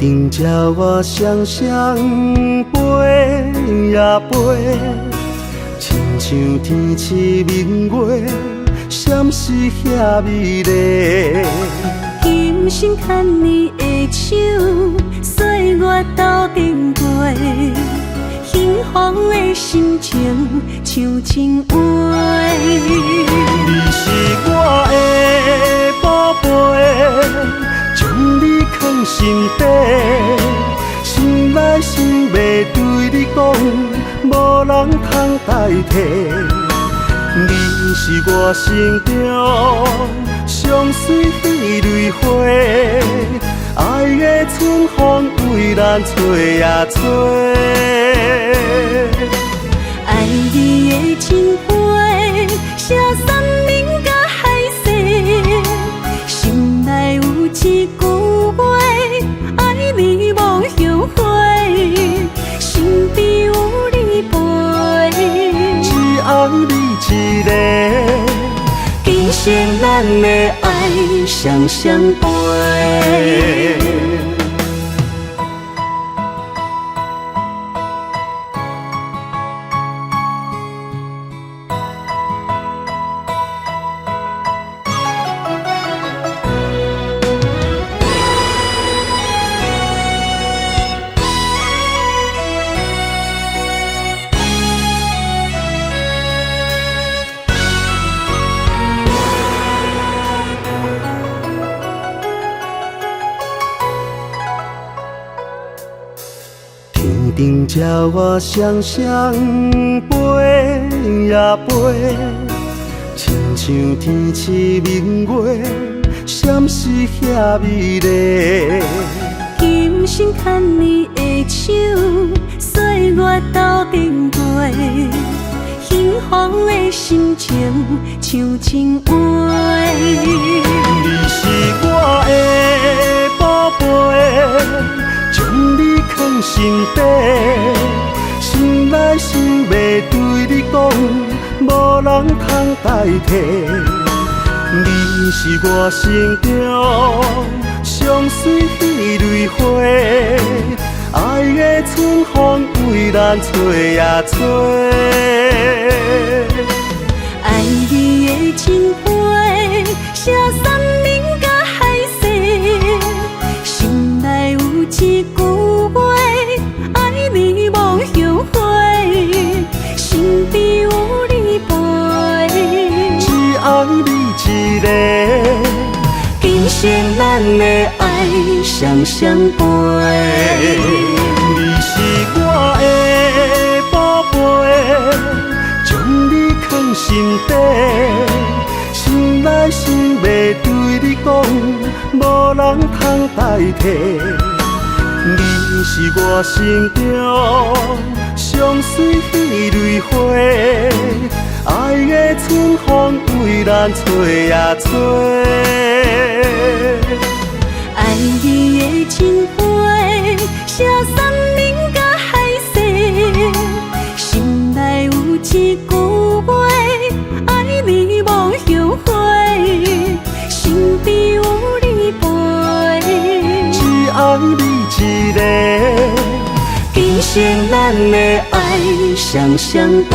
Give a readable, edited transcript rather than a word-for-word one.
定叫我双双飞呀飞，亲像天赐明月，闪烁遐美丽。今生牵你的手，岁月斗阵过，幸福的心情像情话。你是我的宝贝，将你藏心底，想来想袂对你讲，无人通代替。你是我心中上水迄蕊花，爱的春风为咱吹呀吹。爱你的情话，写山明甲海誓，心内有一句话，爱你无后悔，身边有你陪，只爱你一个，今生咱的爱双双陪。天定叫我双双飞呀飞，亲像天赐明月，闪烁遐美丽。今生牵你的手，岁月斗阵过，幸福的心情像情话。你是我的宝贝，将你藏心底，想来想袂对你讲，无人通代替。你是我心中上水迄蕊花，爱的春风为咱吹呀吹。爱你的情话，写山明甲海誓，心内有一句话，爱你无后悔，身边有你陪，只爱你一个，今生咱的爱双双陪。你是我的宝贝，将你藏心底，想来想袂对你讲，无人通代替。你是我心中上水迄蕊花，爱的春风为咱吹呀吹。爱你的情话，写山明甲海誓，心内有一句话，爱你无后悔，身边有你陪，只爱你一个，今生咱的爱双双陪。